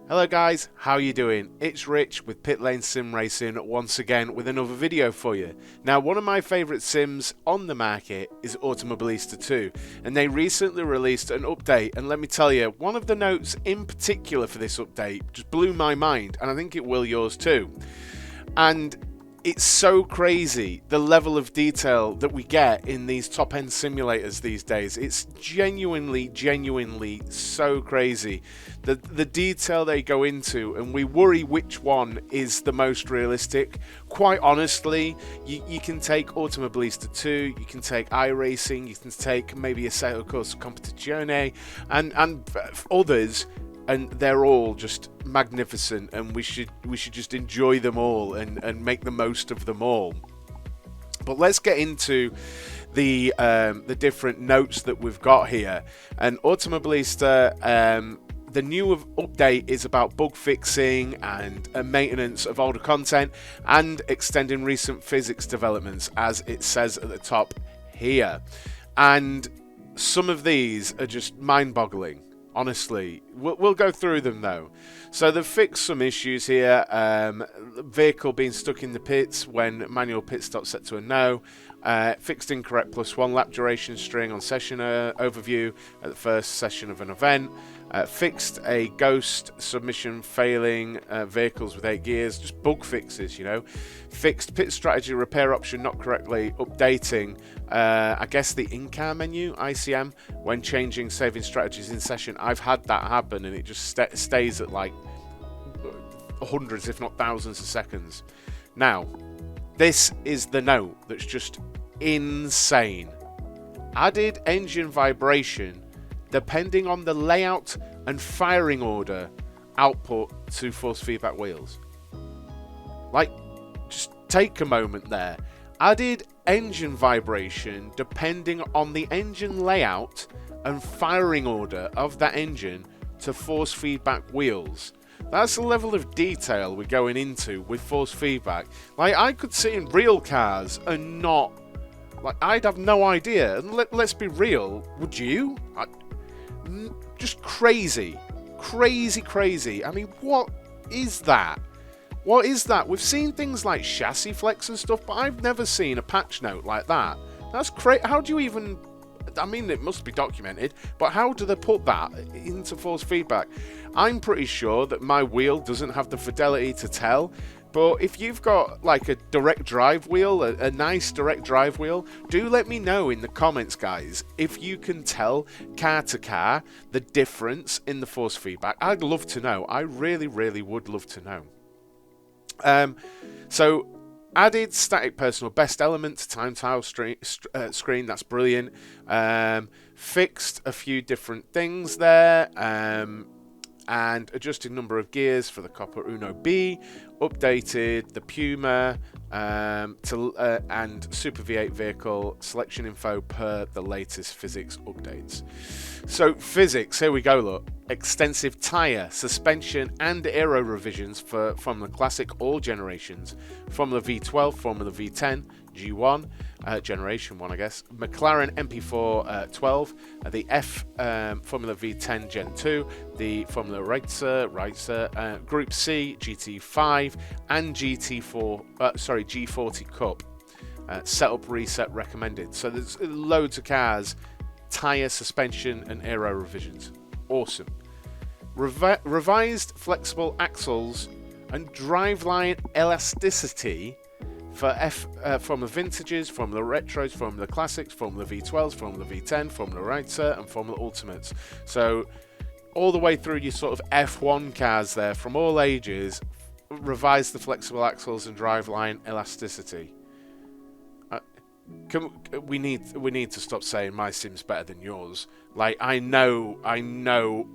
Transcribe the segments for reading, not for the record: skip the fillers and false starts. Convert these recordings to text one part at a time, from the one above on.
Hello guys, how you doing? It's Rich with Pit Lane Sim Racing once again with another video for you. Now, one of my favourite sims on the market is Automobilista 2, and they recently released an update, and let me tell you, one of the notes in particular for this update just blew my mind, and I think it will yours too. And it's so crazy the level of detail that we get in these top-end simulators these days. It's genuinely so crazy. The detail they go into, and we worry which one is the most realistic. Quite honestly, you can take Automobilista 2, you can take iRacing, you can take maybe a Assetto Corsa Competizione, and others, and they're all just magnificent, and we should just enjoy them all and make the most of them all. But let's get into the different notes that we've got here. And Automobilista, the new update is about bug fixing and maintenance of older content and extending recent physics developments, as it says at the top here. And some of these are just mind-boggling. Honestly, we'll go through them though. So they've fixed some issues here. Vehicle being stuck in the pits when manual pit stop set to a no. Fixed incorrect +1 lap duration string on session overview at the first session of an event. Fixed a ghost submission failing vehicles with 8 gears. Just bug fixes, you know. Fixed pit strategy repair option not correctly updating. I guess the in-car menu, ICM, when changing saving strategies in session. I've had that happen, and it just stays at like hundreds, if not thousands of seconds. Now, this is the note that's just insane. Added engine vibration depending on the layout and firing order output to force feedback wheels. Like, just take a moment there. Added engine vibration depending on the engine layout and firing order of that engine to force feedback wheels. That's the level of detail we're going into with force feedback. Like, I could see in real cars and not... Like, I'd have no idea. And let's be real, would you? Just crazy. Crazy. I mean, what is that? What is that? We've seen things like chassis flex and stuff, but I've never seen a patch note like that. That's crazy. How do you even... I mean, it must be documented, but how do they put that into force feedback? I'm pretty sure that my wheel doesn't have the fidelity to tell, but if you've got like a direct drive wheel, a nice direct drive wheel, do let me know in the comments, guys, if you can tell car to car the difference in the force feedback. I'd love to know. I really would love to know. So added static personal best element to time tile screen. That's brilliant. Fixed a few different things there. And adjusted number of gears for the Coppa Uno B. Updated the Puma and Super V8 vehicle selection info per the latest physics updates. So physics, here we go, look. Extensive tyre, suspension and aero revisions for Formula Classic all generations. Formula V12, Formula V10, G1, Generation 1 I guess, McLaren MP4 12, the F Formula V10 Gen 2, the Formula Reizer, Group C, GT5 and G40 Cup. Setup reset recommended. So there's loads of cars, tyre, suspension and aero revisions. Awesome. Revised flexible axles and driveline elasticity for Formula Vintages, Formula Retros, Formula Classics, Formula V12s, Formula V10, Formula Reizer and Formula Ultimates. So all the way through your sort of F1 cars there from all ages, revise the flexible axles and driveline elasticity. We need to stop saying my sim's better than yours. Like, I know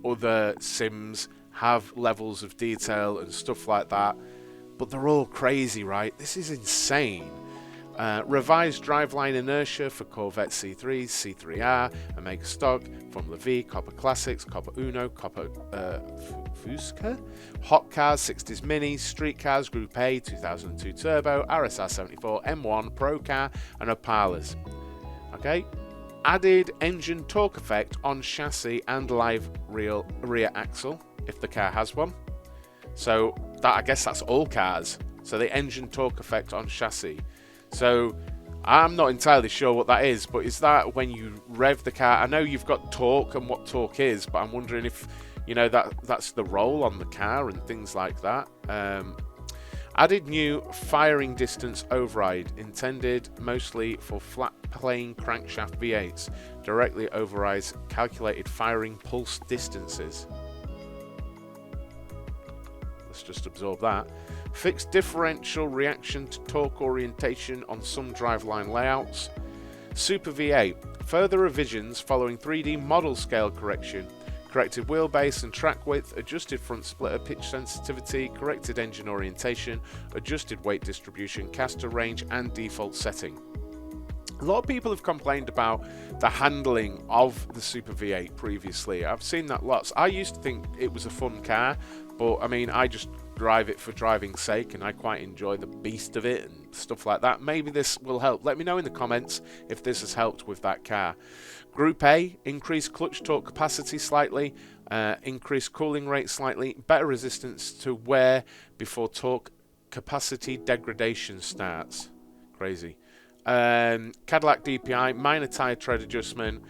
other sims have levels of detail and stuff like that, but they're all crazy, right? This is insane. Revised driveline inertia for Corvette C3s, C3R, Omega Stock, Formula V, Coppa Classics, Coppa Uno, Coppa Fusca, Hot Cars, 60s Mini, Street Cars, Group A, 2002 Turbo, RSR 74, M1, Pro Car, and Opalas. Okay? Added engine torque effect on chassis and live rear axle, if the car has one. So that, I guess that's all cars. So the engine torque effect on chassis. So I'm not entirely sure what that is, but is that when you rev the car? I know you've got torque and what torque is, but I'm wondering if, you know, that's the roll on the car and things like that. Added new firing distance override, intended mostly for flat plane crankshaft V8s, directly overrides calculated firing pulse distances. Let's just absorb that. Fixed differential reaction to torque orientation on some driveline layouts. Super V8. Further revisions following 3D model scale correction. Corrected wheelbase and track width, adjusted front splitter pitch sensitivity, corrected engine orientation, adjusted weight distribution, caster range and default setting. A lot of people have complained about the handling of the Super V8 previously. I've seen that lots. I used to think it was a fun car, but I mean, I just drive it for driving's sake and I quite enjoy the beast of it and stuff like that. Maybe this will help. Let me know in the comments if this has helped with that car. Group A, increased clutch torque capacity slightly, increased cooling rate slightly, better resistance to wear before torque capacity degradation starts. Crazy. Cadillac DPI, minor tyre tread adjustment,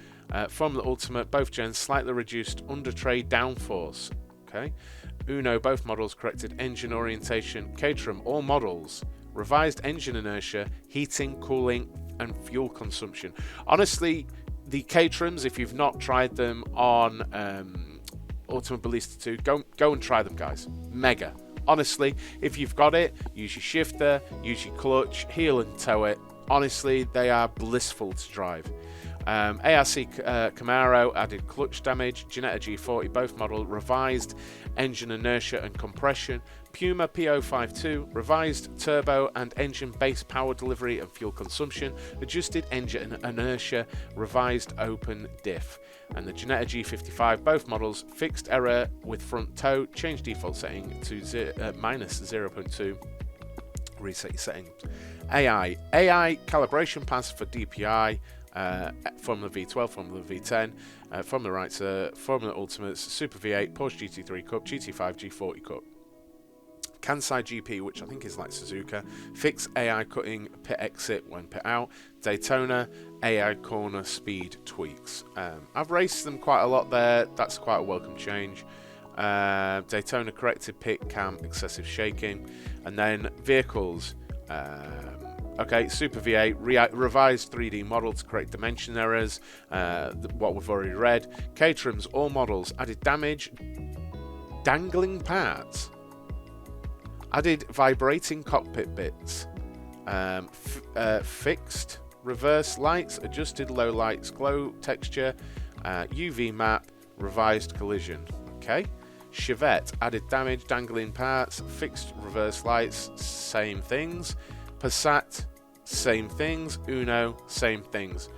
Formula Ultimate, both gens, slightly reduced under tray downforce. Okay. Uno, both models, corrected engine orientation. Caterham, all models, revised engine inertia, heating, cooling, and fuel consumption. Honestly, the Caterhams, if you've not tried them on Automobilista 2, go and try them, guys. Mega. Honestly, if you've got it, use your shifter, use your clutch, heel and toe it. Honestly, they are blissful to drive. ARC Camaro added clutch damage, Ginetta G40, both model, revised engine inertia and compression. Puma P052, revised turbo and engine base power delivery and fuel consumption, adjusted engine inertia, revised open diff. And the Ginetta G55, both models, fixed error with front toe, change default setting to minus 0.2, reset your settings. AI calibration pass for DPI, Formula V12, Formula V10, Formula Right, Formula Ultimates, Super V8, Porsche GT3 Cup, GT5, G40 Cup. Kansai GP, which I think is like Suzuka, fix AI cutting pit exit when pit out. Daytona, AI corner speed tweaks. I've raced them quite a lot there, that's quite a welcome change. Daytona corrected pit cam excessive shaking. And then vehicles, okay, Super V8 revised 3D model to correct dimension errors, what we've already read. Caterham's all models added damage, dangling parts, added vibrating cockpit bits, fixed reverse lights, adjusted low lights glow texture, UV map, revised collision. Okay. Chevette added damage, dangling parts, fixed reverse lights, same things. Passat, same things. Uno, same things.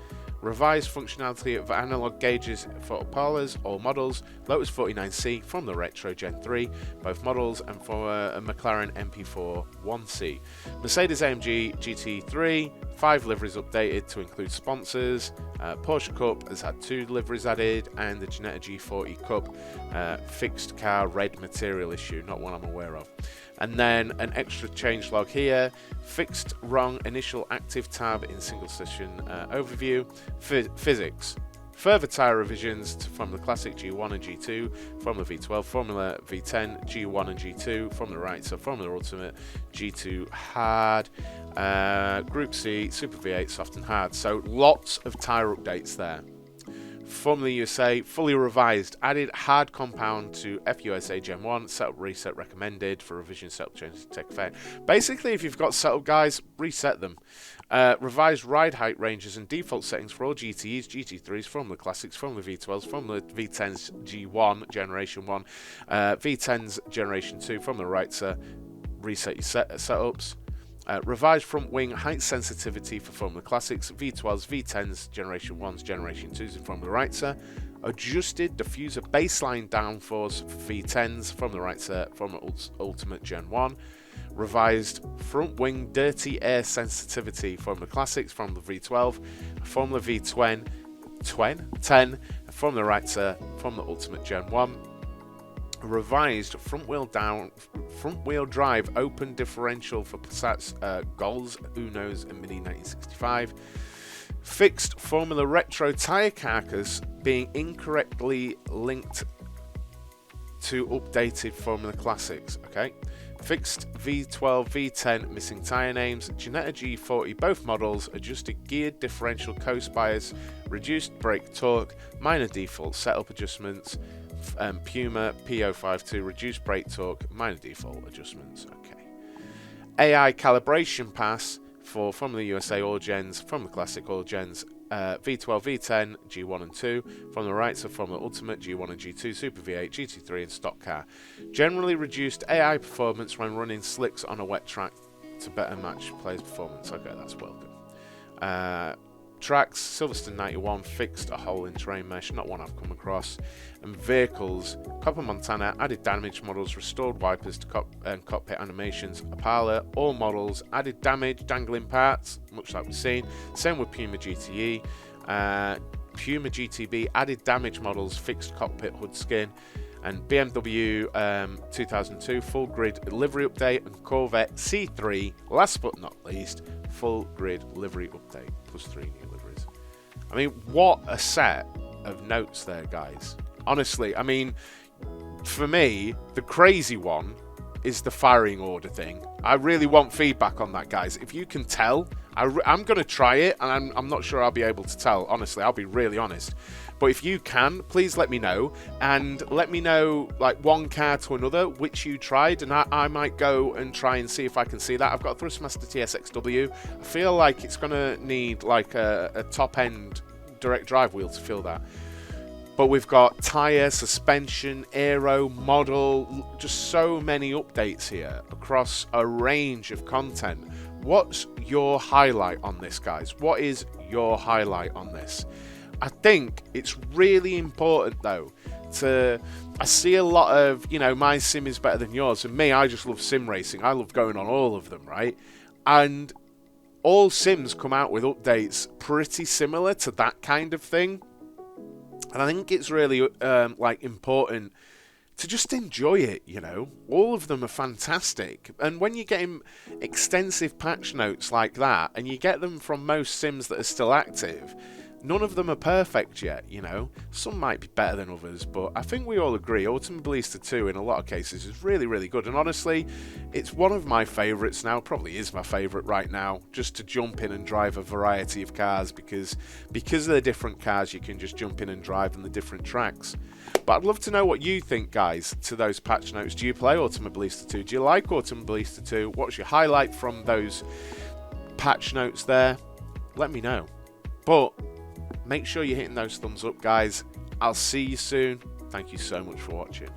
Revised functionality of analog gauges for Opalas, all models. Lotus 49C from the Retro Gen 3, both models, and for a McLaren MP4 1C. Mercedes AMG GT3, 5 liveries updated to include sponsors. Porsche Cup has had 2 liveries added, and the Ginetta G40 Cup fixed car red material issue, not one I'm aware of. And then an extra change log here, fixed wrong initial active tab in single session overview. Physics, further tyre revisions to Formula Classic G1 and G2, Formula V12, Formula V10, G1 and G2, Formula Right, so Formula Ultimate, G2 hard, Group C, Super V8 soft and hard. So lots of tyre updates there. Formula USA, fully revised, added hard compound to FUSA Gen 1, setup reset recommended for revision setup changes to take effect. Basically, if you've got setup guys, reset them. Revised ride height ranges and default settings for all GTEs, GT3s, Formula Classics, Formula V12s, Formula V10s G1 Generation 1, V10s Generation 2, Formula Right, reset your setups. Revised front wing height sensitivity for Formula Classics, V12s, V10s, Generation 1s, Generation 2s in Formula Right. Adjusted diffuser baseline downforce for V10s, Formula Right, Formula Ultimate Gen 1. Revised front wing dirty air sensitivity, Formula Classics, Formula V12, Formula V10, Formula Right, Formula Ultimate Gen 1. a revised front-wheel drive open differential for Passat's Golds, Unos, and Mini 1965. Fixed Formula Retro tyre carcass being incorrectly linked to updated Formula Classics. Okay. Fixed V12, V10 missing tyre names. Ginetta G40 both models. Adjusted geared differential coast bias. Reduced brake torque. Minor default setup adjustments. Puma P052 reduced brake torque. Minor default adjustments. Okay. AI calibration pass for Formula USA All Gens, Formula Classic All Gens, V12, V10, G1 and 2, from the right to Formula Ultimate, G1 and G2, Super V8, GT3 and Stock Car. Generally reduced AI performance when running slicks on a wet track to better match players' performance. Okay, that's welcome. Tracks, Silverstone 91, fixed a hole in terrain mesh, not one I've come across. And vehicles, Copper Montana, added damage models, restored wipers to cockpit animations. Opala, all models, added damage, dangling parts, much like we've seen. Same with Puma GTE. Puma GTB, added damage models, fixed cockpit hood skin. And BMW 2002 full grid livery update, and Corvette C3, last but not least, full grid livery update, plus 3 new liveries. I mean, what a set of notes there, guys. Honestly, I mean, for me, the crazy one is the firing order thing. I really want feedback on that, guys. If you can tell, I'm going to try it, and I'm not sure I'll be able to tell. Honestly, I'll be really honest. But if you can, please let me know, and let me know, like, one car to another, which you tried, and I might go and try and see if I can see that. I've got a Thrustmaster TSXW. I feel like it's going to need, like, a top-end direct drive wheel to fill that. But we've got tyre, suspension, aero, model, just so many updates here across a range of content. What's your highlight on this, guys? What is your highlight on this? I think it's really important, though, I see a lot of, you know, my sim is better than yours. And me, I just love sim racing. I love going on all of them, right? And all sims come out with updates pretty similar to that kind of thing. And I think it's really, like, important to just enjoy it, you know. All of them are fantastic. And when you're getting extensive patch notes like that, and you get them from most sims that are still active, none of them are perfect yet, you know. Some might be better than others, but I think we all agree Automobilista 2 in a lot of cases is really, really good. And honestly, it's one of my favourites now, probably is my favourite right now, just to jump in and drive a variety of cars, because they're different cars, you can just jump in and drive in the different tracks. But I'd love to know what you think, guys, to those patch notes. Do you play Automobilista 2? Do you like Automobilista 2? What's your highlight from those patch notes there? Let me know. But make sure you're hitting those thumbs up, guys. I'll see you soon. Thank you so much for watching.